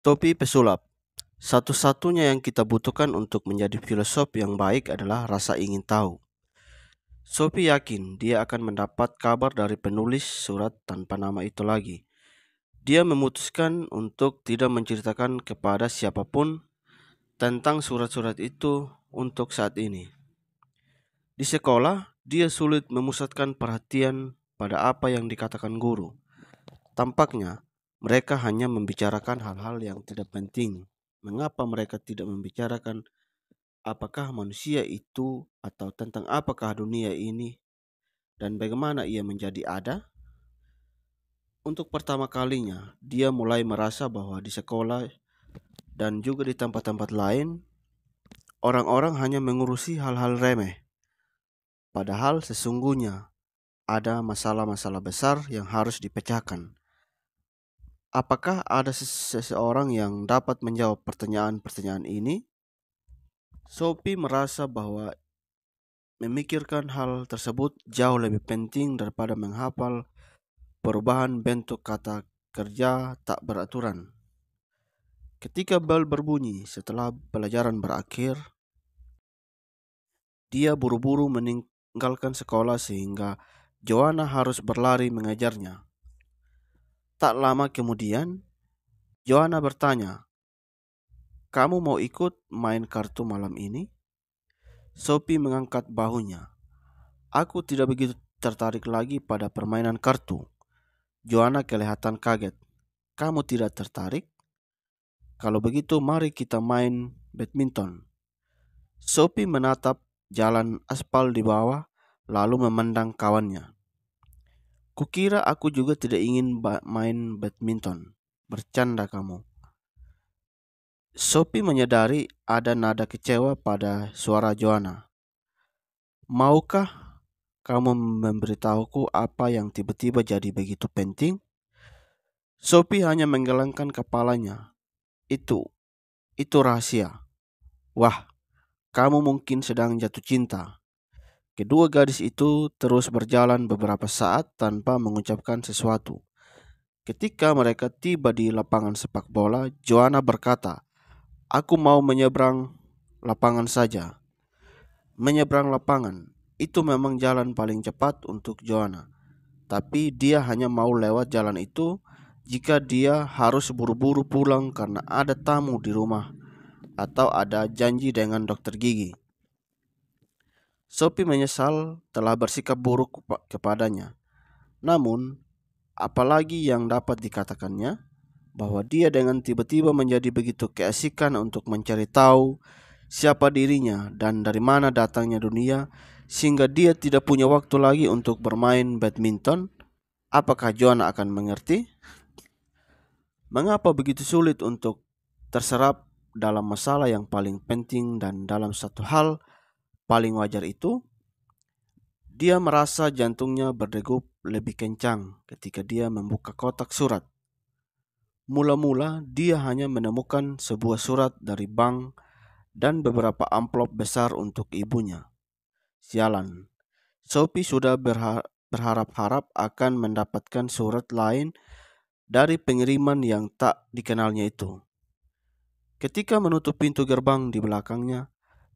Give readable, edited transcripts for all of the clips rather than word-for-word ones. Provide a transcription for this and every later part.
Topi pesulap. Satu-satunya yang kita butuhkan untuk menjadi filosof yang baik adalah rasa ingin tahu. Sophie yakin dia akan mendapat kabar dari penulis surat tanpa nama itu lagi. Dia memutuskan untuk tidak menceritakan kepada siapapun tentang surat-surat itu untuk saat ini. Di sekolah, dia sulit memusatkan perhatian pada apa yang dikatakan guru. Tampaknya mereka hanya membicarakan hal-hal yang tidak penting. Mengapa mereka tidak membicarakan apakah manusia itu atau tentang apakah dunia ini dan bagaimana ia menjadi ada? Untuk pertama kalinya, dia mulai merasa bahwa di sekolah dan juga di tempat-tempat lain, orang-orang hanya mengurusi hal-hal remeh. Padahal sesungguhnya ada masalah-masalah besar yang harus dipecahkan. Apakah ada seseorang yang dapat menjawab pertanyaan-pertanyaan ini? Sophie merasa bahwa memikirkan hal tersebut jauh lebih penting daripada menghafal perubahan bentuk kata kerja tak beraturan. Ketika bel berbunyi setelah pelajaran berakhir, dia buru-buru meninggalkan sekolah sehingga Joanna harus berlari mengejarnya. Tak lama kemudian, Joanna bertanya, "Kamu mau ikut main kartu malam ini?" Sophie mengangkat bahunya. "Aku tidak begitu tertarik lagi pada permainan kartu." Joanna kelihatan kaget. "Kamu tidak tertarik? Kalau begitu mari kita main badminton." Sophie menatap jalan aspal di bawah lalu memandang kawannya. "Kukira aku juga tidak ingin main badminton. Bercanda kamu." Sophie menyadari ada nada kecewa pada suara Joanna. "Maukah kamu memberitahuku apa yang tiba-tiba jadi begitu penting?" Sophie hanya menggelengkan kepalanya. Itu rahasia." "Wah, kamu mungkin sedang jatuh cinta." Kedua gadis itu terus berjalan beberapa saat tanpa mengucapkan sesuatu. Ketika mereka tiba di lapangan sepak bola, Joanna berkata, "Aku mau menyeberang lapangan saja." Menyeberang lapangan, itu memang jalan paling cepat untuk Joanna. Tapi dia hanya mau lewat jalan itu jika dia harus buru-buru pulang karena ada tamu di rumah atau ada janji dengan dokter gigi. Sophie menyesal telah bersikap buruk kepadanya. Namun, apalagi yang dapat dikatakannya bahwa dia dengan tiba-tiba menjadi begitu keasikan untuk mencari tahu siapa dirinya dan dari mana datangnya dunia sehingga dia tidak punya waktu lagi untuk bermain badminton. Apakah Joanna akan mengerti? Mengapa begitu sulit untuk terserap dalam masalah yang paling penting dan dalam satu hal paling wajar itu? Dia merasa jantungnya berdegup lebih kencang ketika dia membuka kotak surat. Mula-mula dia hanya menemukan sebuah surat dari bank dan beberapa amplop besar untuk ibunya. Sialan, Sophie sudah berharap-harap akan mendapatkan surat lain dari pengiriman yang tak dikenalnya itu. Ketika menutup pintu gerbang di belakangnya,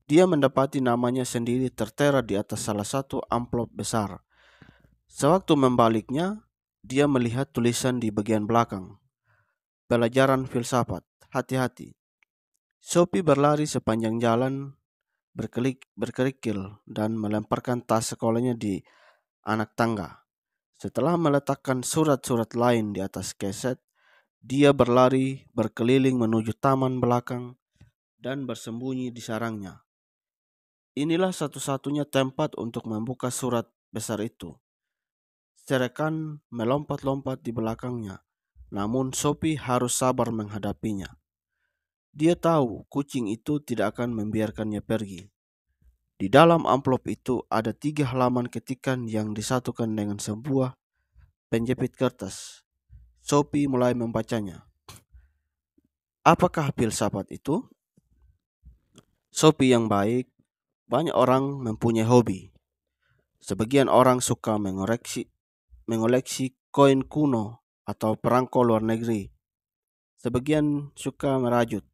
dia mendapati namanya sendiri tertera di atas salah satu amplop besar. Sewaktu membaliknya, dia melihat tulisan di bagian belakang. "Pelajaran filsafat, hati-hati." Sophie berlari sepanjang jalan berkerikil dan melemparkan tas sekolahnya di anak tangga. Setelah meletakkan surat-surat lain di atas keset, dia berlari berkeliling menuju taman belakang dan bersembunyi di sarangnya. Inilah satu-satunya tempat untuk membuka surat besar itu. Serekan melompat-lompat di belakangnya, namun Sophie harus sabar menghadapinya. Dia tahu kucing itu tidak akan membiarkannya pergi. Di dalam amplop itu ada 3 halaman ketikan yang disatukan dengan sebuah penjepit kertas. Sophie mulai membacanya. Apakah filsafat itu? Sophie yang baik, banyak orang mempunyai hobi. Sebagian orang suka mengoleksi koin kuno atau perangko luar negeri. Sebagian suka merajut,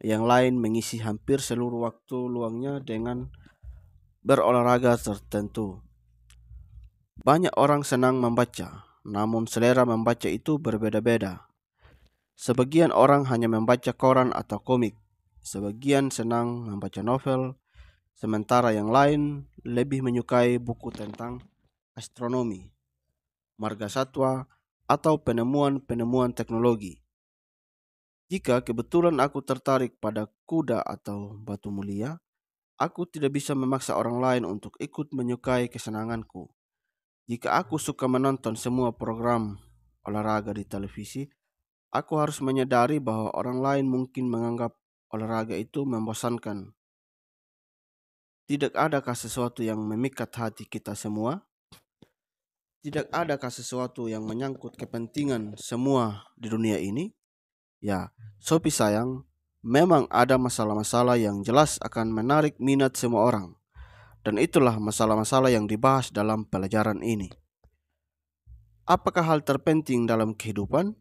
yang lain mengisi hampir seluruh waktu luangnya dengan berolahraga tertentu. Banyak orang senang membaca, namun selera membaca itu berbeda-beda. Sebagian orang hanya membaca koran atau komik, sebagian senang membaca novel, sementara yang lain lebih menyukai buku tentang astronomi, margasatwa, atau penemuan-penemuan teknologi. Jika kebetulan aku tertarik pada kuda atau batu mulia, aku tidak bisa memaksa orang lain untuk ikut menyukai kesenanganku. Jika aku suka menonton semua program olahraga di televisi, aku harus menyadari bahwa orang lain mungkin menganggap olahraga itu membosankan. Tidak adakah sesuatu yang memikat hati kita semua? Tidak adakah sesuatu yang menyangkut kepentingan semua di dunia ini? Ya, Sopi sayang, memang ada masalah-masalah yang jelas akan menarik minat semua orang. Dan itulah masalah-masalah yang dibahas dalam pelajaran ini. Apakah hal terpenting dalam kehidupan?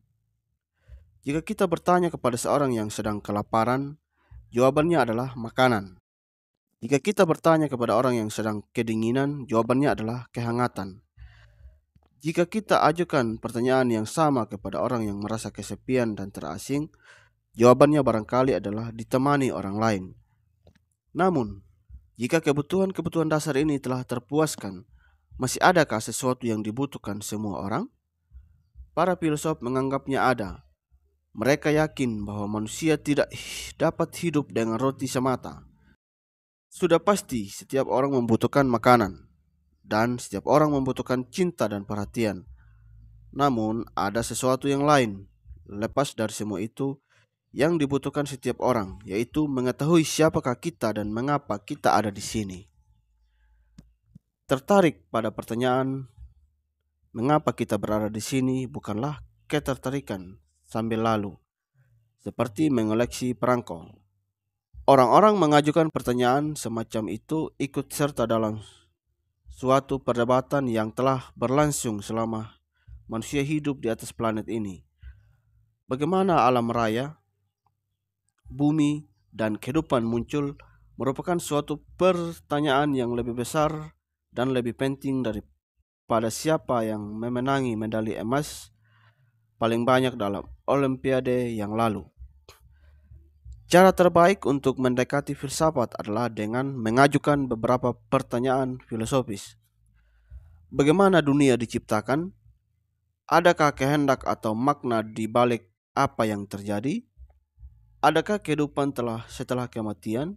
Jika kita bertanya kepada seorang yang sedang kelaparan, jawabannya adalah makanan. Jika kita bertanya kepada orang yang sedang kedinginan, jawabannya adalah kehangatan. Jika kita ajukan pertanyaan yang sama kepada orang yang merasa kesepian dan terasing, jawabannya barangkali adalah ditemani orang lain. Namun, jika kebutuhan-kebutuhan dasar ini telah terpuaskan, masih adakah sesuatu yang dibutuhkan semua orang? Para filsuf menganggapnya ada. Mereka yakin bahwa manusia tidak dapat hidup dengan roti semata. Sudah pasti setiap orang membutuhkan makanan, dan setiap orang membutuhkan cinta dan perhatian. Namun, ada sesuatu yang lain, lepas dari semua itu, yang dibutuhkan setiap orang, yaitu mengetahui siapakah kita dan mengapa kita ada di sini. Tertarik pada pertanyaan mengapa kita berada di sini bukanlah ketertarikan sambil lalu, seperti mengoleksi perangko. Orang-orang mengajukan pertanyaan semacam itu ikut serta dalam suatu perdebatan yang telah berlangsung selama manusia hidup di atas planet ini. Bagaimana alam raya, bumi, dan kehidupan muncul merupakan suatu pertanyaan yang lebih besar dan lebih penting daripada siapa yang memenangi medali emas paling banyak dalam Olimpiade yang lalu. Cara terbaik untuk mendekati filsafat adalah dengan mengajukan beberapa pertanyaan filosofis. Bagaimana dunia diciptakan? Adakah kehendak atau makna di balik apa yang terjadi? Adakah kehidupan setelah kematian?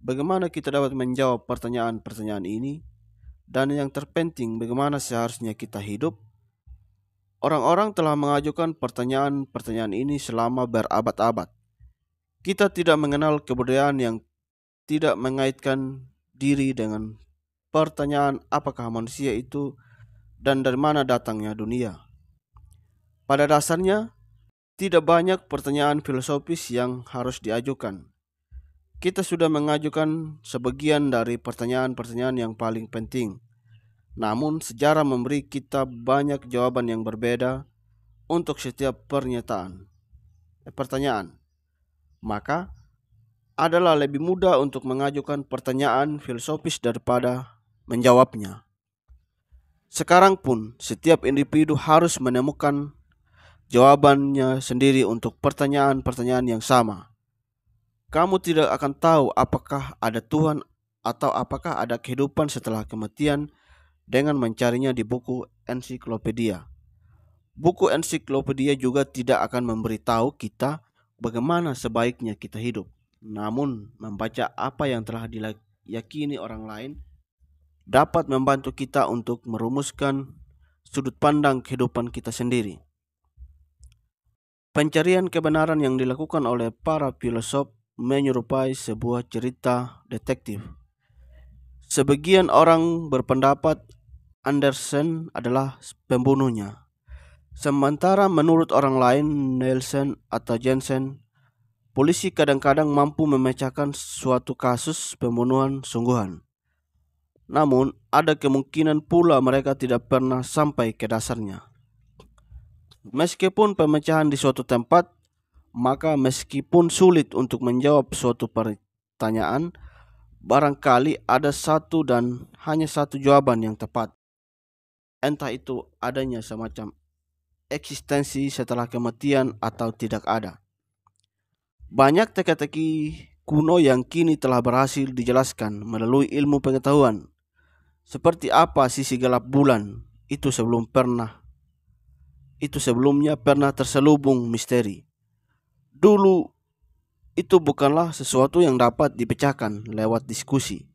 Bagaimana kita dapat menjawab pertanyaan-pertanyaan ini? Dan yang terpenting, bagaimana seharusnya kita hidup? Orang-orang telah mengajukan pertanyaan-pertanyaan ini selama berabad-abad. Kita tidak mengenal kebudayaan yang tidak mengaitkan diri dengan pertanyaan apakah manusia itu dan dari mana datangnya dunia. Pada dasarnya, tidak banyak pertanyaan filosofis yang harus diajukan. Kita sudah mengajukan sebagian dari pertanyaan-pertanyaan yang paling penting. Namun, sejarah memberi kita banyak jawaban yang berbeda untuk setiap pertanyaan. Maka, adalah lebih mudah untuk mengajukan pertanyaan filosofis daripada menjawabnya. Sekarang pun, setiap individu harus menemukan jawabannya sendiri untuk pertanyaan-pertanyaan yang sama. Kamu tidak akan tahu apakah ada Tuhan atau apakah ada kehidupan setelah kematian dengan mencarinya di buku ensiklopedia. Buku ensiklopedia juga tidak akan memberitahu kita bagaimana sebaiknya kita hidup. Namun, membaca apa yang telah diyakini orang lain dapat membantu kita untuk merumuskan sudut pandang kehidupan kita sendiri. Pencarian kebenaran yang dilakukan oleh para filosof menyerupai sebuah cerita detektif. Sebagian orang berpendapat Andersen adalah pembunuhnya. Sementara menurut orang lain, Nielsen atau Jensen, polisi kadang-kadang mampu memecahkan suatu kasus pembunuhan sungguhan. Namun, ada kemungkinan pula mereka tidak pernah sampai ke dasarnya. Meskipun pemecahan di suatu tempat Maka meskipun sulit untuk menjawab suatu pertanyaan, barangkali ada satu dan hanya satu jawaban yang tepat. Entah itu adanya semacam eksistensi setelah kematian atau tidak ada. Banyak teka-teki kuno yang kini telah berhasil dijelaskan melalui ilmu pengetahuan. Seperti apa sisi gelap bulan itu sebelumnya pernah terselubung misteri. Dulu itu bukanlah sesuatu yang dapat dipecahkan lewat diskusi,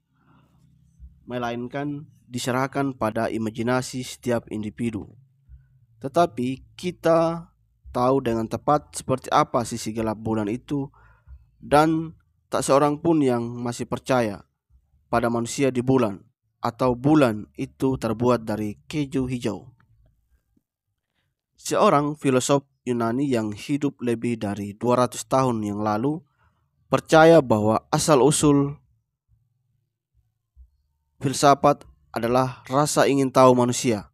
melainkan diserahkan pada imajinasi setiap individu. Tetapi kita tahu dengan tepat seperti apa sisi gelap bulan itu, dan tak seorang pun yang masih percaya pada manusia di bulan atau bulan itu terbuat dari keju hijau. Seorang filosof Yunani yang hidup lebih dari 200 tahun yang lalu percaya bahwa asal-usul filsafat adalah rasa ingin tahu manusia.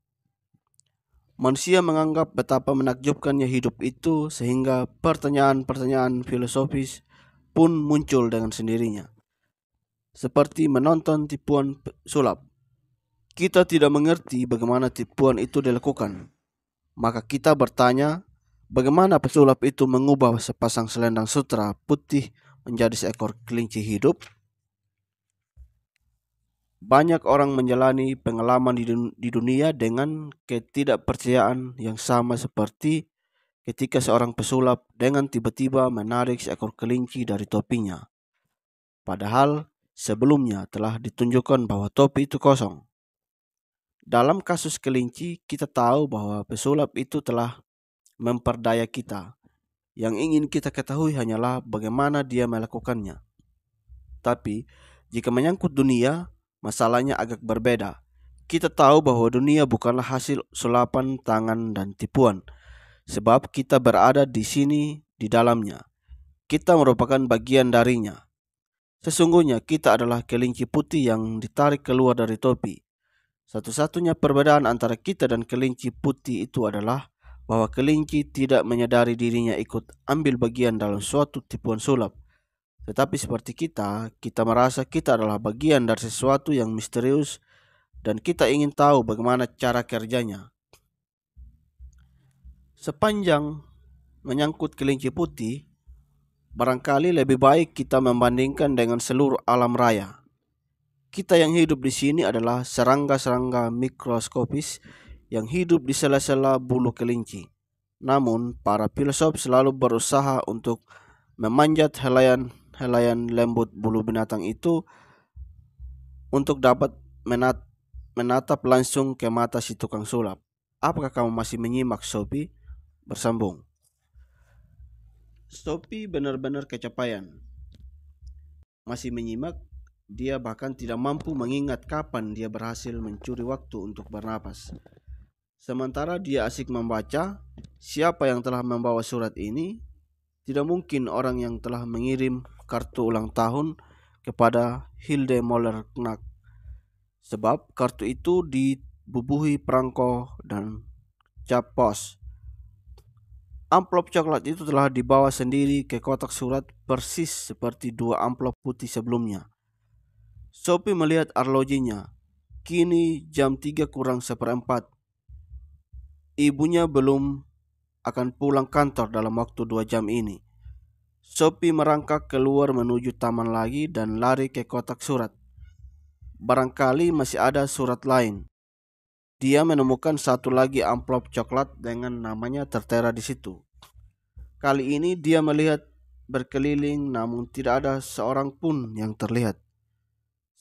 Manusia menganggap betapa menakjubkannya hidup itu sehingga pertanyaan-pertanyaan filosofis pun muncul dengan sendirinya. Seperti menonton tipuan sulap. Kita tidak mengerti bagaimana tipuan itu dilakukan. Maka kita bertanya, bagaimana pesulap itu mengubah sepasang selendang sutra putih menjadi seekor kelinci hidup? Banyak orang menjalani pengalaman di dunia dengan ketidakpercayaan yang sama seperti ketika seorang pesulap dengan tiba-tiba menarik seekor kelinci dari topinya. Padahal sebelumnya telah ditunjukkan bahwa topi itu kosong. Dalam kasus kelinci, kita tahu bahwa pesulap itu telah memperdaya kita. Yang ingin kita ketahui hanyalah bagaimana dia melakukannya. Tapi, jika menyangkut dunia, masalahnya agak berbeda. Kita tahu bahwa dunia bukanlah hasil sulapan tangan dan tipuan, sebab kita berada di sini di dalamnya. Kita merupakan bagian darinya. Sesungguhnya kita adalah kelinci putih yang ditarik keluar dari topi. Satu-satunya perbedaan antara kita dan kelinci putih itu adalah bahwa kelinci tidak menyadari dirinya ikut ambil bagian dalam suatu tipuan sulap. Tetapi seperti kita merasa kita adalah bagian dari sesuatu yang misterius dan kita ingin tahu bagaimana cara kerjanya. Sepanjang menyangkut kelinci putih, barangkali lebih baik kita membandingkan dengan seluruh alam raya. Kita yang hidup di sini adalah serangga-serangga mikroskopis yang hidup di sela-sela bulu kelinci. Namun, para filosof selalu berusaha untuk memanjat helaian lembut bulu binatang itu untuk dapat menatap langsung ke mata si tukang sulap. Apakah kamu masih menyimak, Sophie? Bersambung. Sophie benar-benar kecapean. Masih menyimak, dia bahkan tidak mampu mengingat kapan dia berhasil mencuri waktu untuk bernapas. Sementara dia asik membaca, siapa yang telah membawa surat ini? Tidak mungkin orang yang telah mengirim kartu ulang tahun kepada Hilde Moller-Knack. Sebab kartu itu dibubuhi perangko dan cap pos. Amplop coklat itu telah dibawa sendiri ke kotak surat persis seperti dua amplop putih sebelumnya. Sophie melihat arlojinya. Kini jam 3:04. Ibunya belum akan pulang kantor dalam waktu 2 jam ini. Sophie merangkak keluar menuju taman lagi dan lari ke kotak surat. Barangkali masih ada surat lain. Dia menemukan satu lagi amplop coklat dengan namanya tertera di situ. Kali ini dia melihat berkeliling namun tidak ada seorang pun yang terlihat.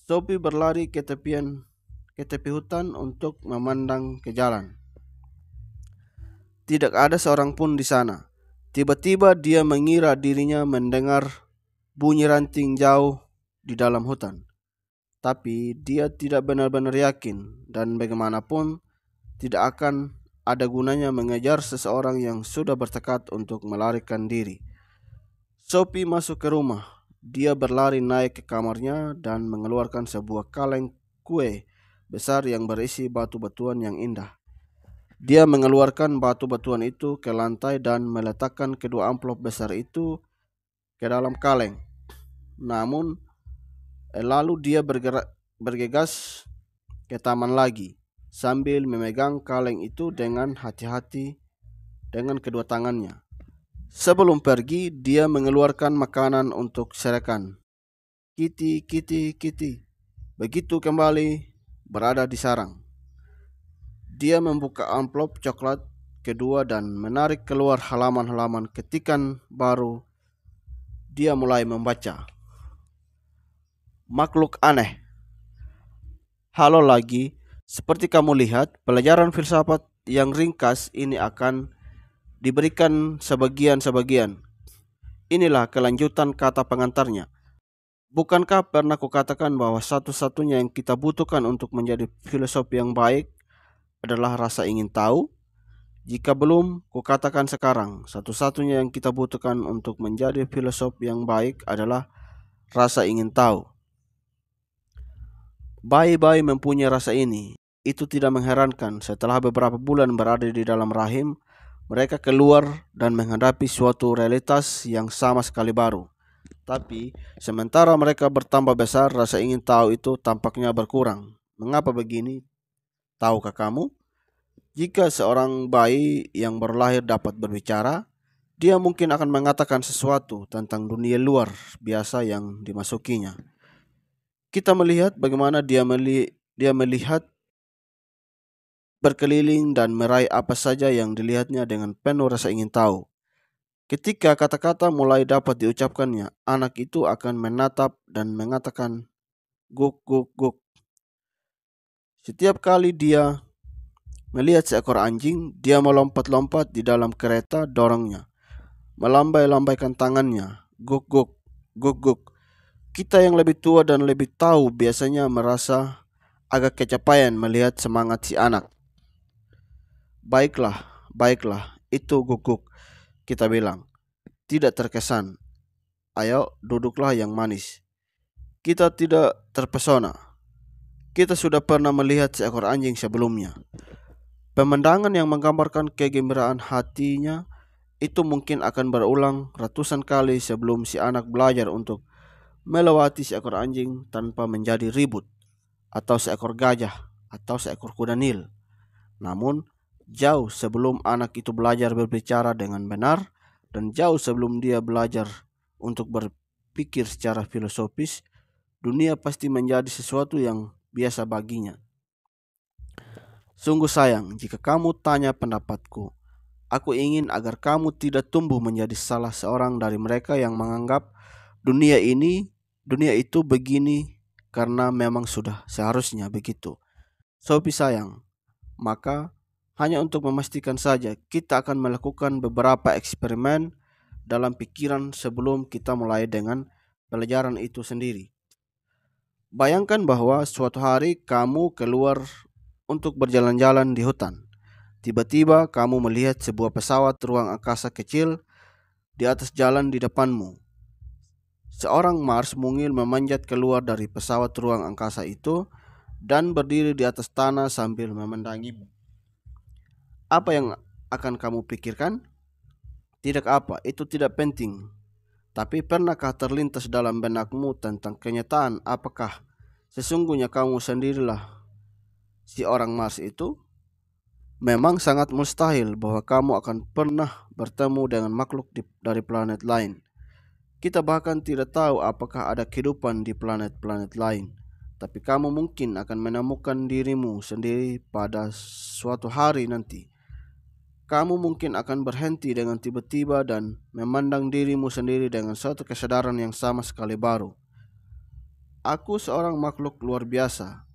Sophie berlari ke tepi hutan untuk memandang ke jalan. Tidak ada seorang pun di sana. Tiba-tiba dia mengira dirinya mendengar bunyi ranting jauh di dalam hutan. Tapi dia tidak benar-benar yakin dan bagaimanapun tidak akan ada gunanya mengejar seseorang yang sudah bertekad untuk melarikan diri. Sophie masuk ke rumah. Dia berlari naik ke kamarnya dan mengeluarkan sebuah kaleng kue besar yang berisi batu-batuan yang indah. Dia mengeluarkan batu-batuan itu ke lantai dan meletakkan kedua amplop besar itu ke dalam kaleng. Namun lalu dia bergegas ke taman lagi sambil memegang kaleng itu dengan hati-hati dengan kedua tangannya. Sebelum pergi, dia mengeluarkan makanan untuk Serekan. Kitty, Kitty, Kitty. Begitu kembali berada di sarang, dia membuka amplop coklat kedua dan menarik keluar halaman-halaman ketikan baru. Dia mulai membaca. Makhluk aneh. Halo lagi, seperti kamu lihat, pelajaran filsafat yang ringkas ini akan diberikan sebagian-sebagian. Inilah kelanjutan kata pengantarnya. Bukankah pernah kukatakan bahwa satu-satunya yang kita butuhkan untuk menjadi filosof yang baik adalah rasa ingin tahu? Jika belum, kukatakan sekarang, satu-satunya yang kita butuhkan untuk menjadi filosof yang baik adalah rasa ingin tahu. Bayi-bayi mempunyai rasa ini. Itu tidak mengherankan. Setelah beberapa bulan berada di dalam rahim, mereka keluar dan menghadapi suatu realitas yang sama sekali baru. Tapi, sementara mereka bertambah besar, rasa ingin tahu itu tampaknya berkurang. Mengapa begini? Tahukah kamu? Jika seorang bayi yang baru lahir dapat berbicara, dia mungkin akan mengatakan sesuatu tentang dunia luar biasa yang dimasukinya. Kita melihat bagaimana dia melihat berkeliling dan meraih apa saja yang dilihatnya dengan penuh rasa ingin tahu. Ketika kata-kata mulai dapat diucapkannya, anak itu akan menatap dan mengatakan guk guk guk. Setiap kali dia melihat seekor anjing, dia melompat-lompat di dalam kereta dorongnya, melambai-lambaikan tangannya, guk guk, guk guk. Kita yang lebih tua dan lebih tahu biasanya merasa agak kecapean melihat semangat si anak. Baiklah, baiklah, itu guguk, kita bilang. Tidak terkesan. Ayo, duduklah yang manis. Kita tidak terpesona. Kita sudah pernah melihat seekor anjing sebelumnya. Pemandangan yang menggambarkan kegembiraan hatinya itu mungkin akan berulang ratusan kali sebelum si anak belajar untuk melewati seekor anjing tanpa menjadi ribut, atau seekor gajah, atau seekor kuda Nil. Namun, jauh sebelum anak itu belajar berbicara dengan benar, dan jauh sebelum dia belajar untuk berpikir secara filosofis, dunia pasti menjadi sesuatu yang biasa baginya. Sungguh sayang jika kamu tanya pendapatku. Aku ingin agar kamu tidak tumbuh menjadi salah seorang dari mereka yang menganggap dunia itu begini karena memang sudah seharusnya begitu. Sophie sayang, maka hanya untuk memastikan saja kita akan melakukan beberapa eksperimen dalam pikiran sebelum kita mulai dengan pelajaran itu sendiri. Bayangkan bahwa suatu hari kamu keluar untuk berjalan-jalan di hutan. Tiba-tiba kamu melihat sebuah pesawat ruang angkasa kecil di atas jalan di depanmu. Seorang Mars mungil memanjat keluar dari pesawat ruang angkasa itu dan berdiri di atas tanah sambil memandangimu. Apa yang akan kamu pikirkan? Tidak apa, itu tidak penting. Tapi pernahkah terlintas dalam benakmu tentang kenyataan apakah sesungguhnya kamu sendirilah si orang Mars itu? Memang sangat mustahil bahwa kamu akan pernah bertemu dengan makhluk dari planet lain. Kita bahkan tidak tahu apakah ada kehidupan di planet-planet lain. Tapi kamu mungkin akan menemukan dirimu sendiri pada suatu hari nanti. Kamu mungkin akan berhenti dengan tiba-tiba dan memandang dirimu sendiri dengan suatu kesadaran yang sama sekali baru. Aku seorang makhluk luar biasa.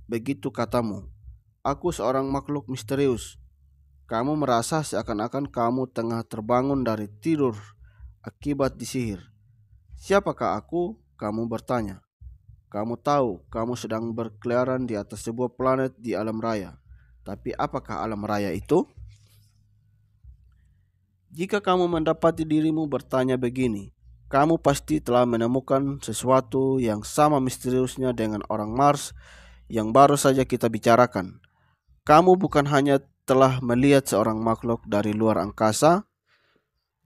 Begitu katamu. Aku seorang makhluk misterius. Kamu merasa seakan-akan kamu tengah terbangun dari tidur akibat disihir. Siapakah aku? Kamu bertanya. Kamu tahu kamu sedang berkeliaran di atas sebuah planet di alam raya. Tapi apakah alam raya itu? Jika kamu mendapati dirimu bertanya begini, kamu pasti telah menemukan sesuatu yang sama misteriusnya dengan orang Mars yang baru saja kita bicarakan. Kamu bukan hanya telah melihat seorang makhluk dari luar angkasa,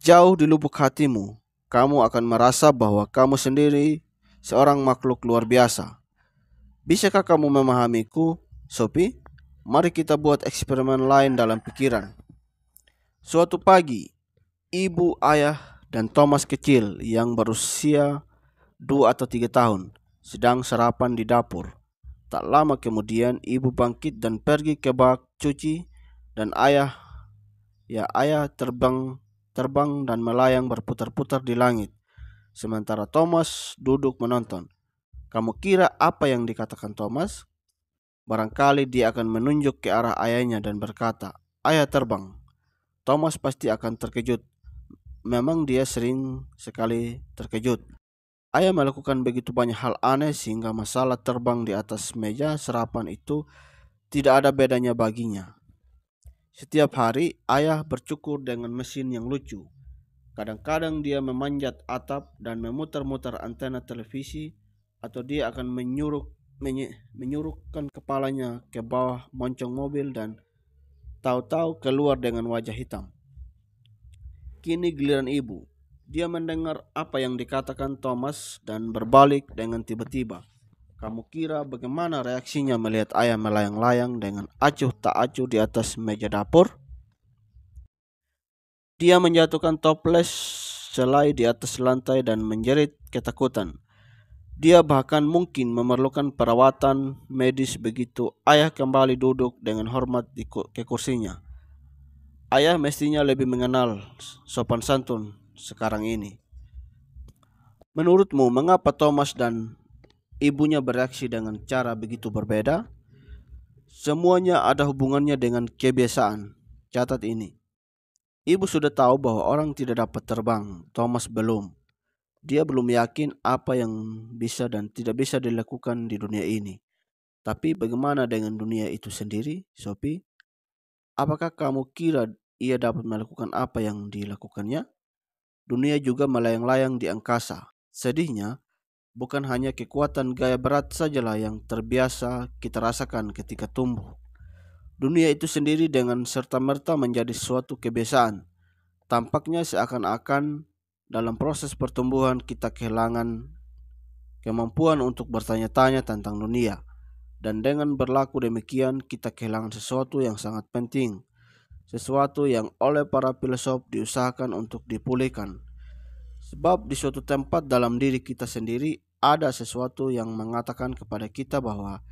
jauh di lubuk hatimu, kamu akan merasa bahwa kamu sendiri seorang makhluk luar biasa. Bisakah kamu memahamiku, Sophie? Mari kita buat eksperimen lain dalam pikiran. Suatu pagi, ibu, ayah, dan Thomas kecil yang berusia 2 atau 3 tahun sedang sarapan di dapur. Tak lama kemudian ibu bangkit dan pergi ke bak cuci dan ayah terbang dan melayang berputar-putar di langit. Sementara Thomas duduk menonton. Kamu kira apa yang dikatakan Thomas? Barangkali dia akan menunjuk ke arah ayahnya dan berkata, "Ayah terbang." Thomas pasti akan terkejut. Memang dia sering sekali terkejut. Ayah melakukan begitu banyak hal aneh sehingga masalah terbang di atas meja sarapan itu tidak ada bedanya baginya. Setiap hari ayah bercukur dengan mesin yang lucu. Kadang-kadang dia memanjat atap dan memutar-mutar antena televisi, atau dia akan menyurukkan kepalanya ke bawah moncong mobil dan tahu-tahu keluar dengan wajah hitam. Kini giliran ibu. Dia mendengar apa yang dikatakan Thomas dan berbalik dengan tiba-tiba. Kamu kira bagaimana reaksinya melihat ayah melayang-layang dengan acuh tak acuh di atas meja dapur? Dia menjatuhkan toples selai di atas lantai dan menjerit ketakutan. Dia bahkan mungkin memerlukan perawatan medis begitu ayah kembali duduk dengan hormat ke kursinya. Ayah mestinya lebih mengenal sopan santun sekarang ini. Menurutmu mengapa Thomas dan ibunya bereaksi dengan cara begitu berbeda? Semuanya ada hubungannya dengan kebiasaan. Catat ini. Ibu sudah tahu bahwa orang tidak dapat terbang. Thomas belum. Dia belum yakin apa yang bisa dan tidak bisa dilakukan di dunia ini. Tapi bagaimana dengan dunia itu sendiri, Sophie? Apakah kamu kira ia dapat melakukan apa yang dilakukannya? Dunia juga melayang-layang di angkasa. Sedihnya, bukan hanya kekuatan gaya berat sajalah yang terbiasa kita rasakan ketika tumbuh. Dunia itu sendiri dengan serta-merta menjadi suatu kebiasaan. Tampaknya seakan-akan dalam proses pertumbuhan kita kehilangan kemampuan untuk bertanya-tanya tentang dunia. Dan dengan berlaku demikian kita kehilangan sesuatu yang sangat penting. Sesuatu yang oleh para filosof diusahakan untuk dipulihkan. Sebab di suatu tempat dalam diri kita sendiri ada sesuatu yang mengatakan kepada kita bahwa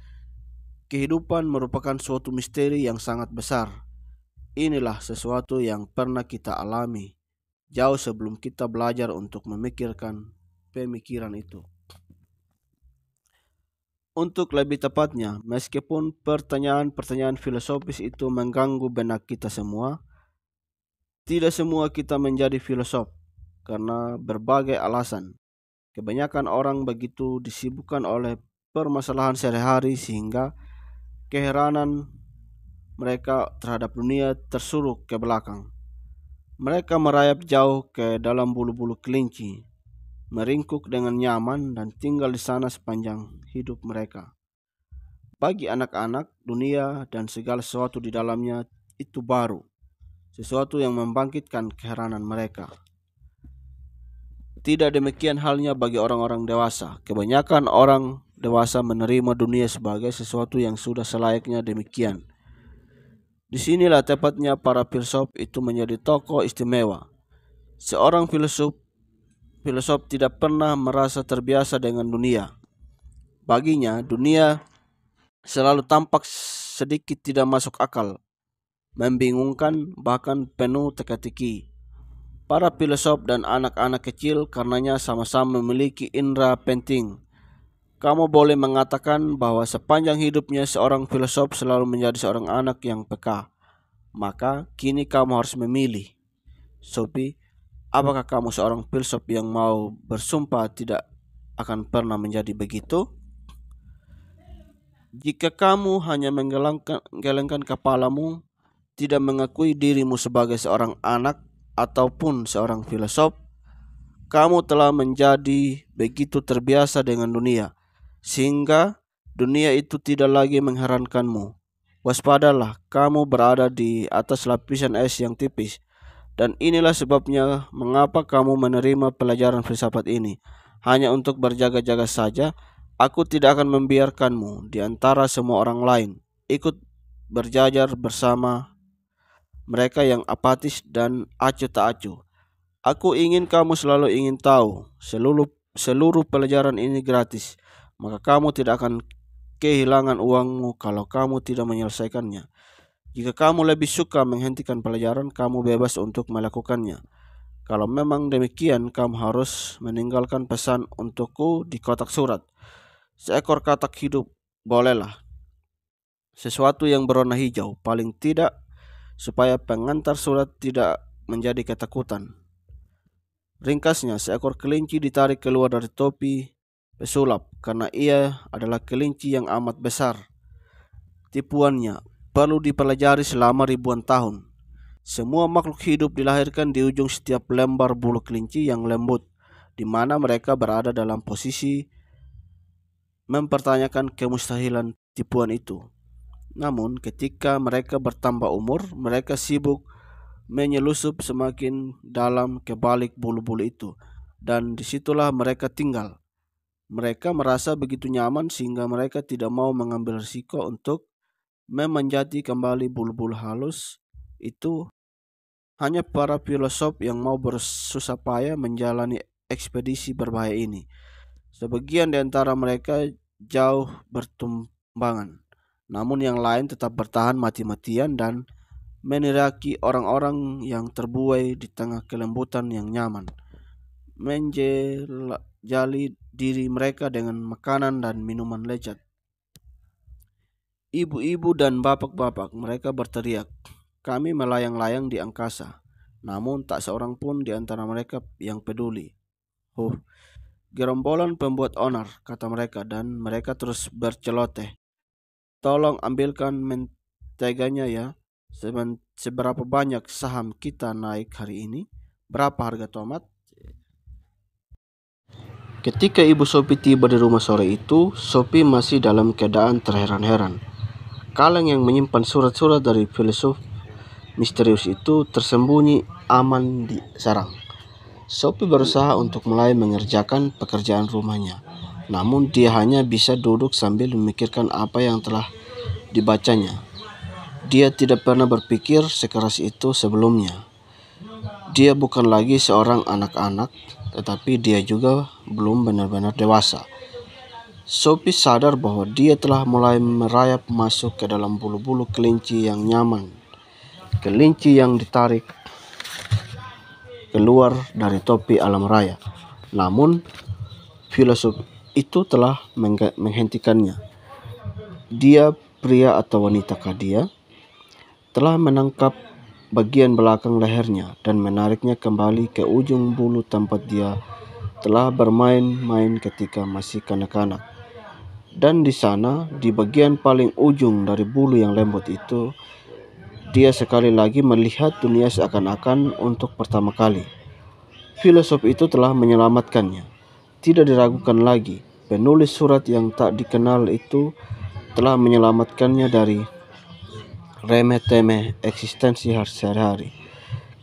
kehidupan merupakan suatu misteri yang sangat besar. Inilah sesuatu yang pernah kita alami jauh sebelum kita belajar untuk memikirkan pemikiran itu. Untuk lebih tepatnya, meskipun pertanyaan-pertanyaan filosofis itu mengganggu benak kita semua, tidak semua kita menjadi filosof karena berbagai alasan. Kebanyakan orang begitu disibukkan oleh permasalahan sehari-hari sehingga keheranan mereka terhadap dunia tersuruh ke belakang. Mereka merayap jauh ke dalam bulu-bulu kelinci, meringkuk dengan nyaman dan tinggal di sana sepanjang hidup mereka. Bagi anak-anak, dunia dan segala sesuatu di dalamnya itu baru, sesuatu yang membangkitkan keheranan mereka. Tidak demikian halnya bagi orang-orang dewasa. Kebanyakan orang dewasa menerima dunia sebagai sesuatu yang sudah selayaknya demikian. Disinilah tepatnya para filsuf itu menjadi tokoh istimewa. Seorang filosof tidak pernah merasa terbiasa dengan dunia. Baginya, dunia selalu tampak sedikit tidak masuk akal, membingungkan, bahkan penuh teka-teki. Para filosof dan anak-anak kecil karenanya sama-sama memiliki indera penting. Kamu boleh mengatakan bahwa sepanjang hidupnya seorang filosof selalu menjadi seorang anak yang peka. Maka kini kamu harus memilih. Sophie, apakah kamu seorang filsuf yang mau bersumpah tidak akan pernah menjadi begitu? Jika kamu hanya menggelengkan kepalamu, tidak mengakui dirimu sebagai seorang anak ataupun seorang filosof, kamu telah menjadi begitu terbiasa dengan dunia, sehingga dunia itu tidak lagi mengherankanmu. Waspadalah, kamu berada di atas lapisan es yang tipis. Dan inilah sebabnya mengapa kamu menerima pelajaran filsafat ini. Hanya untuk berjaga-jaga saja, aku tidak akan membiarkanmu di antara semua orang lain ikut berjajar bersama mereka yang apatis dan acuh tak acuh. Aku ingin kamu selalu ingin tahu seluruh pelajaran ini gratis. Maka kamu tidak akan kehilangan uangmu kalau kamu tidak menyelesaikannya. Jika kamu lebih suka menghentikan pelajaran, kamu bebas untuk melakukannya. Kalau memang demikian, kamu harus meninggalkan pesan untukku di kotak surat. Seekor katak hidup, bolehlah. Sesuatu yang berwarna hijau, paling tidak, supaya pengantar surat tidak menjadi ketakutan. Ringkasnya, seekor kelinci ditarik keluar dari topi pesulap karena ia adalah kelinci yang amat besar. Tipuannya perlu dipelajari selama ribuan tahun. Semua makhluk hidup dilahirkan di ujung setiap lembar bulu kelinci yang lembut, di mana mereka berada dalam posisi mempertanyakan kemustahilan tipuan itu. Namun, ketika mereka bertambah umur, mereka sibuk menyelusup semakin dalam ke balik bulu-bulu itu, dan disitulah mereka tinggal. Mereka merasa begitu nyaman sehingga mereka tidak mau mengambil risiko untuk memanjati kembali bulu-bulu halus itu. Hanya para filosof yang mau bersusah payah menjalani ekspedisi berbahaya ini. Sebagian di antara mereka jauh bertumbangan, namun yang lain tetap bertahan mati-matian dan meniraki orang-orang yang terbuai di tengah kelembutan yang nyaman, menjelajali diri mereka dengan makanan dan minuman lezat. Ibu-ibu dan bapak-bapak mereka berteriak, kami melayang-layang di angkasa, namun tak seorang pun di antara mereka yang peduli. Gerombolan pembuat onar, kata mereka, dan mereka terus berceloteh. Tolong ambilkan menteganya ya. Seberapa banyak saham kita naik hari ini? Berapa harga tomat? Ketika Ibu Sophie tiba di rumah sore itu, Sophie masih dalam keadaan terheran-heran. Kaleng yang menyimpan surat-surat dari filsuf misterius itu tersembunyi aman di sarang. Sophie berusaha untuk mulai mengerjakan pekerjaan rumahnya, namun dia hanya bisa duduk sambil memikirkan apa yang telah dibacanya. Dia tidak pernah berpikir sekeras itu sebelumnya. Dia bukan lagi seorang anak-anak, tetapi dia juga belum benar-benar dewasa. Sophie sadar bahwa dia telah mulai merayap masuk ke dalam bulu-bulu kelinci yang nyaman. Kelinci yang ditarik keluar dari topi alam raya. Namun, filosof itu telah menghentikannya. Dia, pria atau wanitakah dia, telah menangkap bagian belakang lehernya dan menariknya kembali ke ujung bulu tempat dia telah bermain-main ketika masih kanak-kanak. Dan di sana, di bagian paling ujung dari bulu yang lembut itu, dia sekali lagi melihat dunia seakan-akan untuk pertama kali. Filosof itu telah menyelamatkannya. Tidak diragukan lagi, penulis surat yang tak dikenal itu telah menyelamatkannya dari remeh-temeh eksistensi sehari-hari.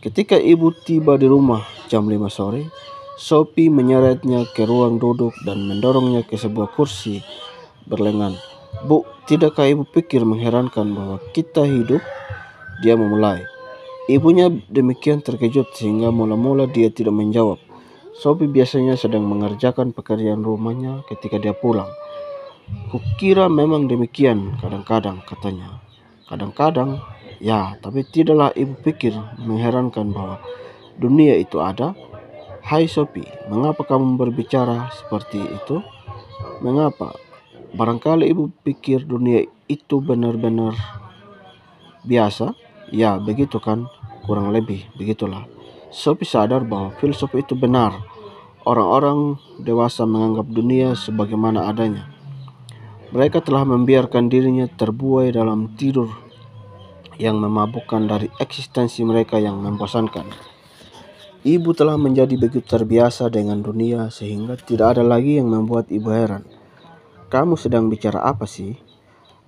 Ketika ibu tiba di rumah jam 5 sore, Sophie menyeretnya ke ruang duduk dan mendorongnya ke sebuah kursi berlengan. Bu, tidakkah ibu pikir mengherankan bahwa kita hidup? Dia memulai. Ibunya demikian terkejut sehingga mula-mula dia tidak menjawab. Sophie biasanya sedang mengerjakan pekerjaan rumahnya ketika dia pulang. Kukira memang demikian kadang-kadang, katanya. Kadang-kadang, ya, tapi tidaklah ibu pikir mengherankan bahwa dunia itu ada? Hai Sophie, mengapa kamu berbicara seperti itu? Mengapa? Barangkali ibu pikir dunia itu benar-benar biasa? Ya, begitu kan? Kurang lebih, begitulah. Sophie sadar bahwa filsuf itu benar. Orang-orang dewasa menganggap dunia sebagaimana adanya. Mereka telah membiarkan dirinya terbuai dalam tidur yang memabukkan dari eksistensi mereka yang membosankan. Ibu telah menjadi begitu terbiasa dengan dunia sehingga tidak ada lagi yang membuat ibu heran. Kamu sedang bicara apa sih?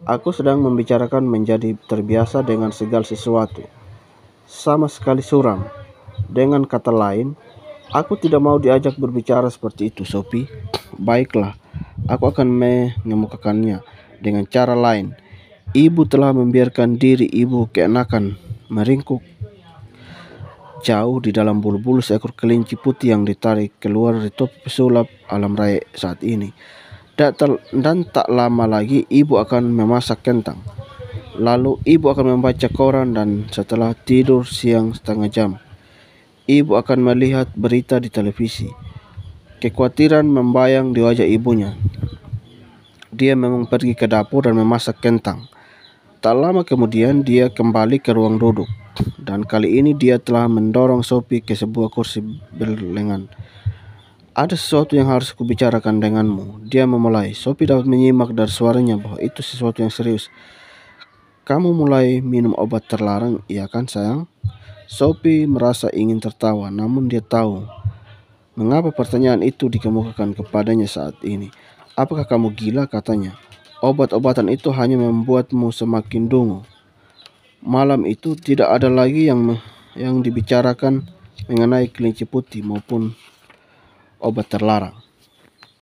Aku sedang membicarakan menjadi terbiasa dengan segala sesuatu, sama sekali suram. Dengan kata lain, aku tidak mau diajak berbicara seperti itu, Sophie. Baiklah, aku akan mengemukakannya dengan cara lain. Ibu telah membiarkan diri ibu keenakan meringkuk jauh di dalam bulu-bulu seekor kelinci putih yang ditarik keluar dari topi pesulap alam raya saat ini. Dan tak lama lagi ibu akan memasak kentang. Lalu ibu akan membaca koran dan setelah tidur siang setengah jam, ibu akan melihat berita di televisi. Kekhawatiran membayang di wajah ibunya. Dia memang pergi ke dapur dan memasak kentang. Tak lama kemudian dia kembali ke ruang duduk. Dan kali ini dia telah mendorong Sophie ke sebuah kursi berlengan. Ada sesuatu yang harus kubicarakan denganmu. Dia memulai. Sophie dapat menyimak dari suaranya bahwa itu sesuatu yang serius. Kamu mulai minum obat terlarang, iya kan sayang? Sophie merasa ingin tertawa, namun dia tahu mengapa pertanyaan itu dikemukakan kepadanya saat ini. Apakah kamu gila, katanya. Obat-obatan itu hanya membuatmu semakin dungu. Malam itu tidak ada lagi yang dibicarakan mengenai kelinci putih maupun obat terlarang.